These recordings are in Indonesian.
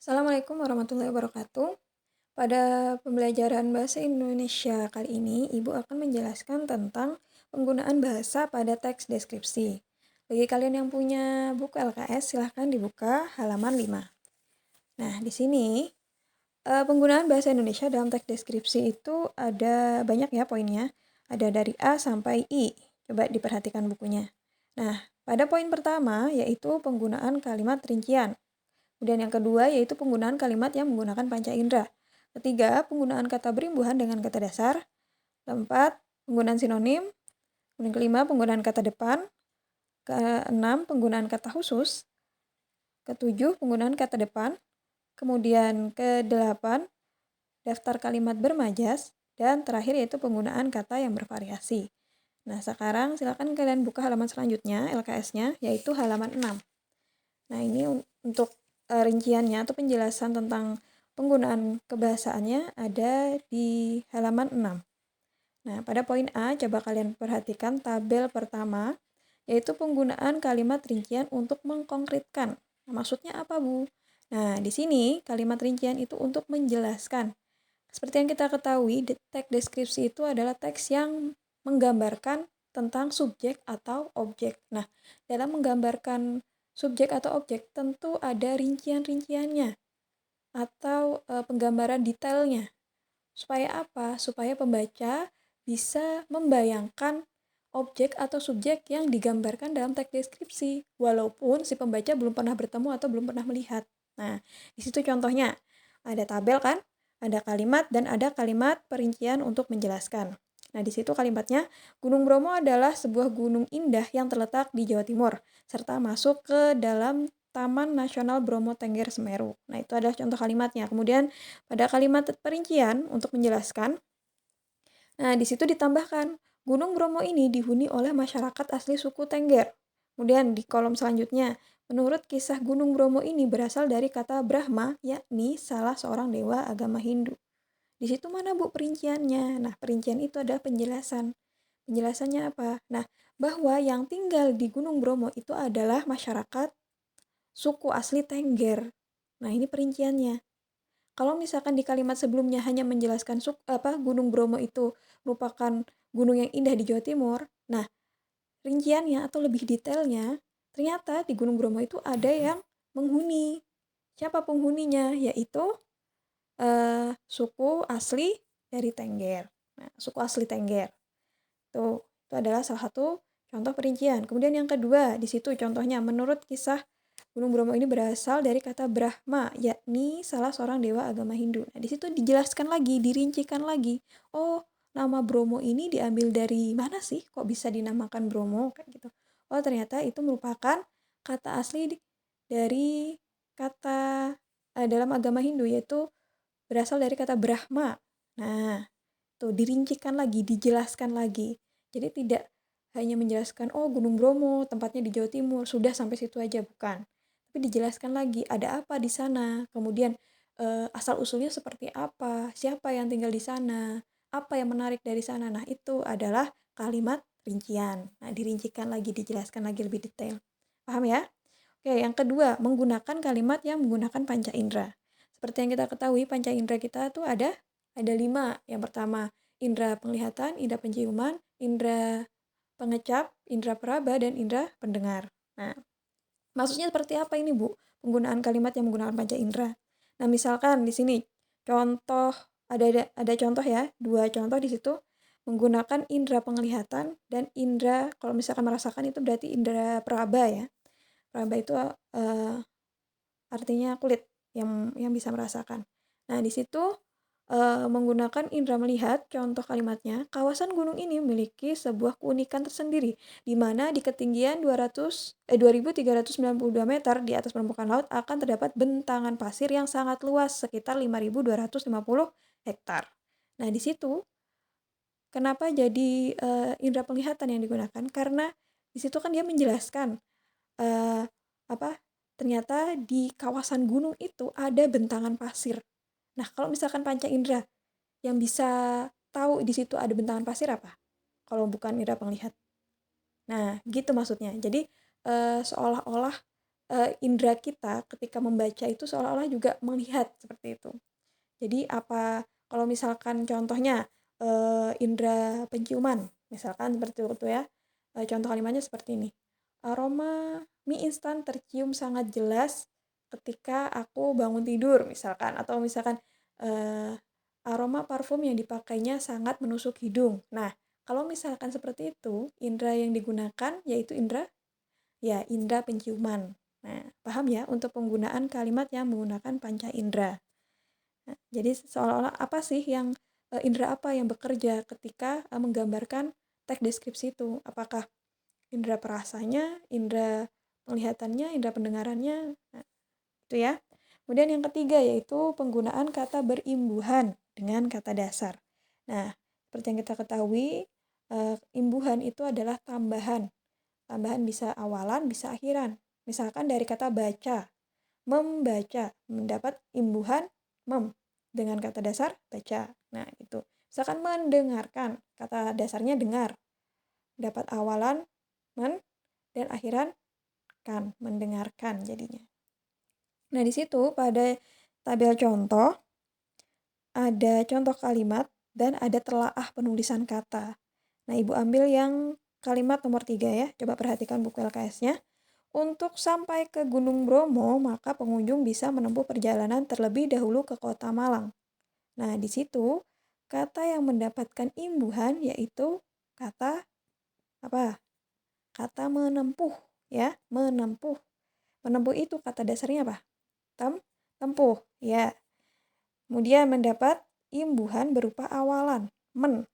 Assalamualaikum warahmatullahi wabarakatuh. Pada pembelajaran bahasa Indonesia kali ini, Ibu akan menjelaskan tentang penggunaan bahasa pada teks deskripsi. Bagi kalian yang punya buku LKS, silahkan dibuka halaman 5. Nah, di sini penggunaan bahasa Indonesia dalam teks deskripsi itu ada banyak ya poinnya. Ada dari A sampai I. Coba diperhatikan bukunya. Nah, pada poin pertama yaitu penggunaan kalimat rincian. Kemudian yang kedua yaitu penggunaan kalimat yang menggunakan panca indera. Ketiga, penggunaan kata berimbuhan dengan kata dasar. Keempat, penggunaan sinonim. Kemudian kelima, penggunaan kata depan. Keenam, penggunaan kata khusus. Ketujuh, penggunaan kata depan. Kemudian kedelapan, daftar kalimat bermajas. Dan terakhir yaitu penggunaan kata yang bervariasi. Nah, sekarang silakan kalian buka halaman selanjutnya, LKS-nya, yaitu halaman 6. Nah, ini untuk rinciannya atau penjelasan tentang penggunaan kebahasaannya ada di halaman 6. Nah, pada poin A, coba kalian perhatikan tabel pertama, yaitu penggunaan kalimat rincian untuk mengkonkretkan. Nah, maksudnya apa, Bu? Nah, di sini kalimat rincian itu untuk menjelaskan. Seperti yang kita ketahui, teks deskripsi itu adalah teks yang menggambarkan tentang subjek atau objek. Nah, dalam menggambarkan subjek atau objek tentu ada rincian-rinciannya atau penggambaran detailnya. Supaya apa? Supaya pembaca bisa membayangkan objek atau subjek yang digambarkan dalam teks deskripsi, walaupun si pembaca belum pernah bertemu atau belum pernah melihat. Nah, di situ contohnya ada tabel kan, ada kalimat dan ada kalimat perincian untuk menjelaskan. Nah, di situ kalimatnya, Gunung Bromo adalah sebuah gunung indah yang terletak di Jawa Timur, serta masuk ke dalam Taman Nasional Bromo Tengger Semeru. Nah, itu adalah contoh kalimatnya. Kemudian pada kalimat perincian untuk menjelaskan, nah di situ ditambahkan, Gunung Bromo ini dihuni oleh masyarakat asli suku Tengger. Kemudian di kolom selanjutnya, menurut kisah Gunung Bromo ini berasal dari kata Brahma, yakni salah seorang dewa agama Hindu. Di situ mana Bu perinciannya? Nah, perincian itu adalah penjelasan. Penjelasannya apa? Nah, bahwa yang tinggal di Gunung Bromo itu adalah masyarakat suku asli Tengger. Nah, ini perinciannya. Kalau misalkan di kalimat sebelumnya hanya menjelaskan Gunung Bromo itu merupakan gunung yang indah di Jawa Timur. Nah, rinciannya atau lebih detailnya, ternyata di Gunung Bromo itu ada yang menghuni. Siapa penghuninya? Yaitu suku asli dari Tengger. Nah, suku asli Tengger. Itu adalah salah satu contoh perincian. Kemudian yang kedua, di situ contohnya menurut kisah Gunung Bromo ini berasal dari kata Brahma, yakni salah seorang dewa agama Hindu. Nah, di situ dijelaskan lagi, dirincikan lagi. Oh, nama Bromo ini diambil dari mana sih? Kok bisa dinamakan Bromo? Kayak gitu. Oh, ternyata itu merupakan kata asli dari kata dalam agama Hindu, yaitu berasal dari kata Brahma. Nah, tuh dirincikan lagi, dijelaskan lagi. Jadi tidak hanya menjelaskan, oh Gunung Bromo tempatnya di Jawa Timur, sudah sampai situ aja, bukan. Tapi dijelaskan lagi, ada apa di sana, kemudian asal-usulnya seperti apa, siapa yang tinggal di sana, apa yang menarik dari sana. Nah, itu adalah kalimat rincian. Nah, dirincikan lagi, dijelaskan lagi lebih detail. Paham ya? Oke, yang kedua, menggunakan kalimat yang menggunakan panca indera. Seperti yang kita ketahui, panca indera kita tuh ada 5. Yang pertama, indera penglihatan, indera penciuman, indera pengecap, indera peraba, dan indera pendengar. Nah, maksudnya seperti apa ini, Bu? Penggunaan kalimat yang menggunakan panca indera. Nah, misalkan di sini contoh ada contoh ya, 2 contoh di situ menggunakan indera penglihatan dan indera, kalau misalkan merasakan itu berarti indera peraba ya. Peraba itu artinya kulit yang bisa merasakan. Nah, di situ menggunakan indera melihat, contoh kalimatnya, kawasan gunung ini memiliki sebuah keunikan tersendiri, di mana di ketinggian 2.392 meter di atas permukaan laut akan terdapat bentangan pasir yang sangat luas, sekitar 5.250 hektar. Nah, di situ kenapa jadi indera penglihatan yang digunakan? Karena di situ kan dia menjelaskan eh, apa ternyata di kawasan gunung itu ada bentangan pasir. Nah, kalau misalkan panca indera yang bisa tahu di situ ada bentangan pasir apa? Kalau bukan indera penglihat. Nah, gitu maksudnya. Jadi seolah-olah indera kita ketika membaca itu seolah-olah juga melihat seperti itu. Jadi apa kalau misalkan contohnya indera penciuman, misalkan seperti itu ya. Contoh kalimatnya seperti ini. Aroma mie instan tercium sangat jelas ketika aku bangun tidur misalkan, atau misalkan eh, aroma parfum yang dipakainya sangat menusuk hidung. Nah, kalau misalkan seperti itu, indera yang digunakan yaitu indera penciuman. Nah, paham ya untuk penggunaan kalimat yang menggunakan panca indera. Nah, jadi seolah-olah apa sih yang indera apa yang bekerja ketika menggambarkan teks deskripsi itu? Apakah indera perasanya, indera penglihatannya, indera pendengarannya? Nah, itu ya. Kemudian yang ketiga yaitu penggunaan kata berimbuhan dengan kata dasar. Nah, seperti yang kita ketahui, imbuhan itu adalah tambahan. Tambahan bisa awalan, bisa akhiran. Misalkan dari kata baca, membaca, mendapat imbuhan mem dengan kata dasar baca. Nah, itu. Misalkan mendengarkan, kata dasarnya dengar. Dapat awalan men dan akhiran kan, mendengarkan jadinya. Nah, di situ pada tabel contoh ada contoh kalimat dan ada telaah penulisan kata. Nah, Ibu ambil yang kalimat nomor 3 ya. Coba perhatikan buku LKS-nya. Untuk sampai ke Gunung Bromo, maka pengunjung bisa menempuh perjalanan terlebih dahulu ke Kota Malang. Nah, di situ kata yang mendapatkan imbuhan yaitu kata apa? Kata menempuh ya, menempuh. Menempuh itu kata dasarnya apa? Tempuh ya. Kemudian mendapat imbuhan berupa awalan men,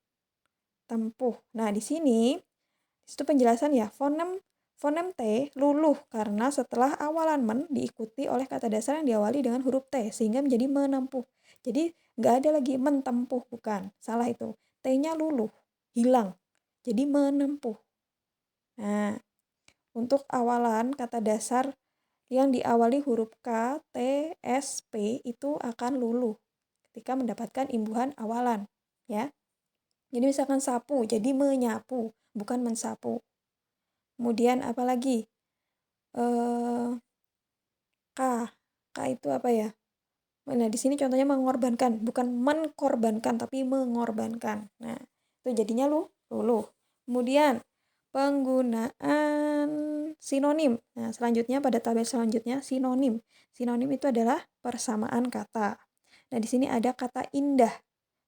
tempuh. Nah, di situ penjelasan ya, fonem T luluh karena setelah awalan men diikuti oleh kata dasar yang diawali dengan huruf T sehingga menjadi menempuh. Jadi nggak ada lagi mentempuh, bukan. Salah itu. T-nya luluh, hilang. Jadi menempuh. Nah, untuk awalan kata dasar yang diawali huruf K, T, S, P itu akan luluh ketika mendapatkan imbuhan awalan. Ya. Jadi misalkan sapu, jadi menyapu, bukan mensapu. Kemudian apa lagi? K. K itu apa ya? Nah, di sini contohnya mengorbankan, bukan menkorbankan tapi mengorbankan. Nah, itu jadinya luluh. Kemudian penggunaan sinonim. Nah, selanjutnya pada tabel selanjutnya sinonim. Sinonim itu adalah persamaan kata. Nah, di sini ada kata indah.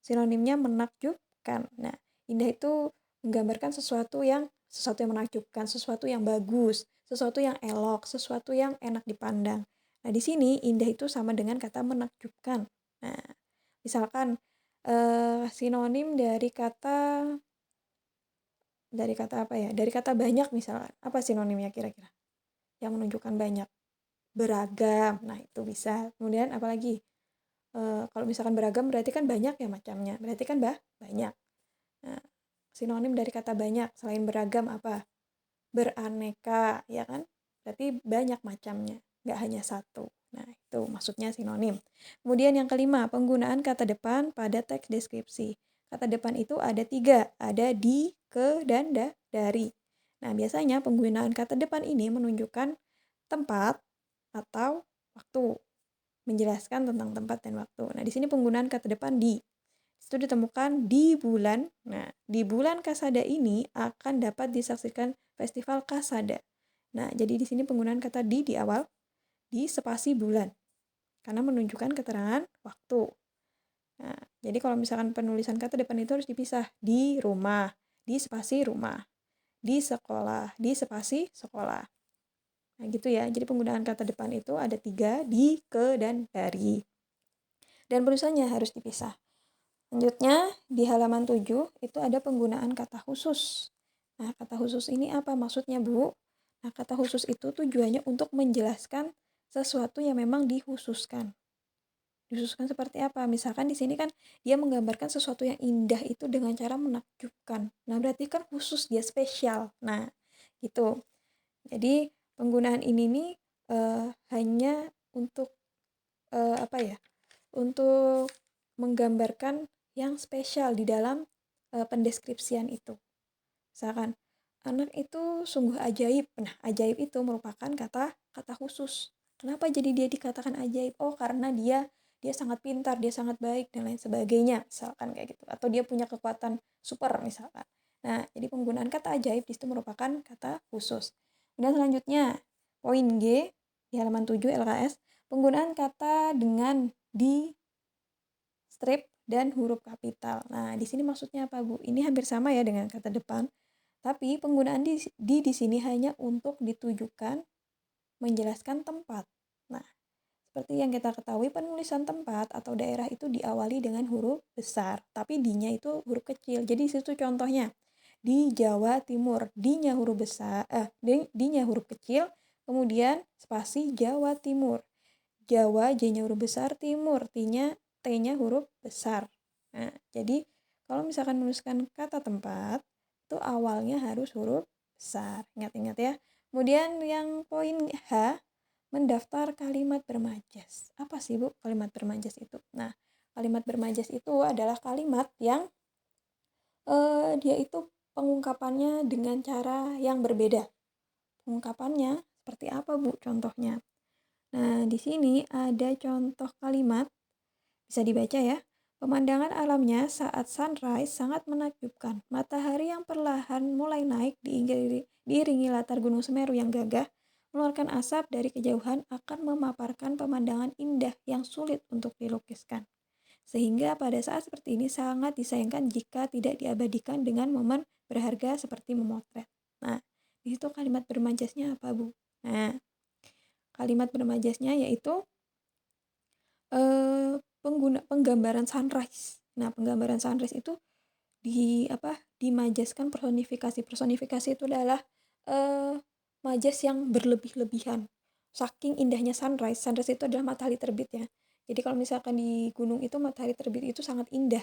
Sinonimnya menakjubkan. Nah, indah itu menggambarkan sesuatu yang menakjubkan, sesuatu yang bagus, sesuatu yang elok, sesuatu yang enak dipandang. Nah, di sini indah itu sama dengan kata menakjubkan. Nah, misalkan sinonim dari kata apa ya? Dari kata banyak misalkan. Apa sinonimnya kira-kira? Yang menunjukkan banyak. Beragam. Nah, itu bisa. Kemudian apalagi? Kalau misalkan beragam berarti kan banyak ya macamnya. Berarti kan banyak. Nah, sinonim dari kata banyak selain beragam apa? Beraneka, ya kan? Berarti banyak macamnya, nggak hanya satu. Nah, itu maksudnya sinonim. Kemudian yang kelima, penggunaan kata depan pada teks deskripsi. Kata depan itu ada 3, ada di, ke, dan dari. Nah, biasanya penggunaan kata depan ini menunjukkan tempat atau waktu, menjelaskan tentang tempat dan waktu. Nah, di sini penggunaan kata depan di. Itu ditemukan di bulan. Nah, di bulan Kasada ini akan dapat disaksikan Festival Kasada. Nah, jadi di sini penggunaan kata di awal, di spasi bulan. Karena menunjukkan keterangan waktu. Nah, jadi kalau misalkan penulisan kata depan itu harus dipisah. Di rumah, di spasi rumah. Di sekolah, di spasi sekolah. Nah, gitu ya. Jadi penggunaan kata depan itu ada 3, di, ke, dan dari. Dan penulisannya harus dipisah. Selanjutnya, di halaman 7 itu ada penggunaan kata khusus. Nah, kata khusus ini apa maksudnya, Bu? Nah, kata khusus itu tujuannya untuk menjelaskan sesuatu yang memang dikhususkan. Dikhususkan seperti apa? Misalkan di sini kan dia menggambarkan sesuatu yang indah itu dengan cara menakjubkan. Nah, berarti kan khusus, dia spesial. Nah, gitu. Jadi, penggunaan ini nih hanya untuk apa ya? Untuk menggambarkan yang spesial di dalam pendeskripsian itu. Misalkan, anak itu sungguh ajaib. Nah, ajaib itu merupakan kata kata khusus. Kenapa jadi dia dikatakan ajaib? Oh, karena dia sangat pintar, dia sangat baik dan lain sebagainya, misalkan kayak gitu. Atau dia punya kekuatan super misalkan. Nah, jadi penggunaan kata ajaib di situ merupakan kata khusus. Kemudian selanjutnya, poin G di halaman 7 LKS, penggunaan kata dengan di strip dan huruf kapital. Nah, di sini maksudnya apa, Bu? Ini hampir sama ya dengan kata depan, tapi penggunaan di sini hanya untuk ditujukan menjelaskan tempat. Nah, seperti yang kita ketahui, penulisan tempat atau daerah itu diawali dengan huruf besar, tapi di-nya itu huruf kecil. Jadi situ contohnya, di Jawa Timur, di-nya huruf besar, di-nya huruf kecil, kemudian spasi Jawa Timur. Jawa, J-nya huruf besar, Timur, T-nya huruf besar. Nah, jadi kalau misalkan menuliskan kata tempat, itu awalnya harus huruf besar. Ingat-ingat ya. Kemudian yang poin H, mendaftar kalimat bermajas. Apa sih, Bu, kalimat bermajas itu? Nah, kalimat bermajas itu adalah kalimat yang dia itu pengungkapannya dengan cara yang berbeda. Pengungkapannya seperti apa, Bu, contohnya? Nah, di sini ada contoh kalimat, bisa dibaca ya. Pemandangan alamnya saat sunrise sangat menakjubkan. Matahari yang perlahan mulai naik diiringi latar Gunung Semeru yang gagah, mengeluarkan asap dari kejauhan akan memaparkan pemandangan indah yang sulit untuk dilukiskan. Sehingga pada saat seperti ini sangat disayangkan jika tidak diabadikan dengan momen berharga seperti memotret. Nah, di situ kalimat bermajasnya apa, Bu? Nah, kalimat bermajasnya yaitu penggambaran sunrise. Nah, penggambaran sunrise itu dimajaskan personifikasi. Personifikasi itu adalah majas yang berlebih-lebihan. Saking indahnya sunrise. Sunrise itu adalah matahari terbit ya. Jadi kalau misalkan di gunung itu matahari terbit itu sangat indah.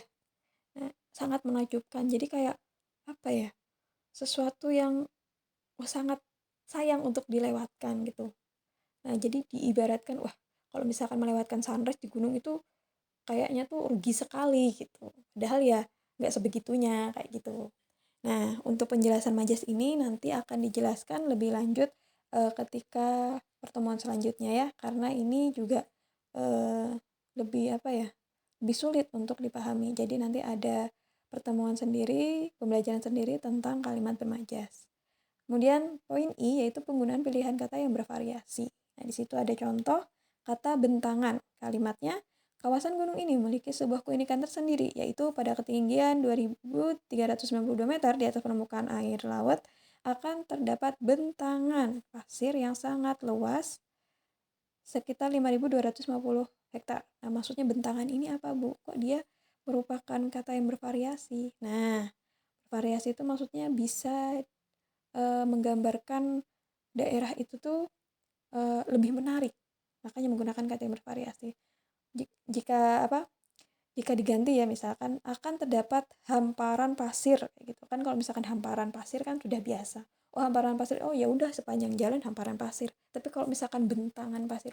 Nah, sangat menakjubkan. Jadi kayak apa ya? Sesuatu yang sangat sayang untuk dilewatkan gitu. Nah, jadi diibaratkan, wah, kalau misalkan melewatkan sunrise di gunung itu kayaknya tuh rugi sekali gitu. Padahal ya nggak sebegitunya kayak gitu. Nah, untuk penjelasan majas ini nanti akan dijelaskan lebih lanjut ketika pertemuan selanjutnya ya, karena ini juga lebih lebih sulit untuk dipahami. Jadi nanti ada pertemuan sendiri, pembelajaran sendiri tentang kalimat bermajas. Kemudian poin I yaitu penggunaan pilihan kata yang bervariasi. Nah, di situ ada contoh kata bentangan. Kalimatnya, kawasan gunung ini memiliki sebuah keunikan tersendiri, yaitu pada ketinggian 2.392 meter di atas permukaan air laut akan terdapat bentangan pasir yang sangat luas, sekitar 5.250 hektar. Nah, maksudnya bentangan ini apa, Bu? Kok dia merupakan kata yang bervariasi? Nah, bervariasi itu maksudnya bisa menggambarkan daerah itu tuh lebih menarik, makanya menggunakan kata yang bervariasi. Jika diganti ya, misalkan akan terdapat hamparan pasir kayak gitu kan. Kalau misalkan hamparan pasir kan sudah biasa, oh hamparan pasir, oh ya udah sepanjang jalan hamparan pasir. Tapi kalau misalkan bentangan pasir,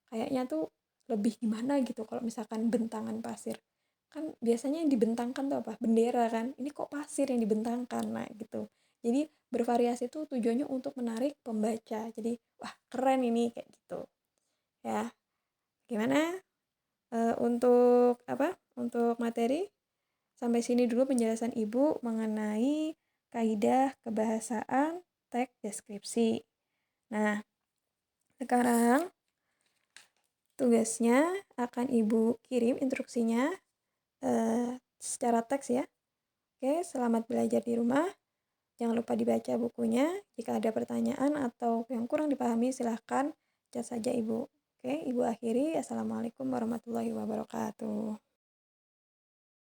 kayaknya tuh lebih gimana gitu. Kalau misalkan bentangan pasir kan biasanya yang dibentangkan tuh apa, bendera kan, ini kok pasir yang dibentangkan. Nah gitu, jadi bervariasi itu tujuannya untuk menarik pembaca, jadi wah keren ini kayak gitu ya. Gimana untuk materi, sampai sini dulu penjelasan Ibu mengenai kaidah kebahasaan teks deskripsi. Nah, sekarang tugasnya akan Ibu kirim instruksinya secara teks ya. Oke, selamat belajar di rumah. Jangan lupa dibaca bukunya. Jika ada pertanyaan atau yang kurang dipahami, silahkan chat saja Ibu. Oke, Ibu akhiri. Assalamualaikum warahmatullahi wabarakatuh.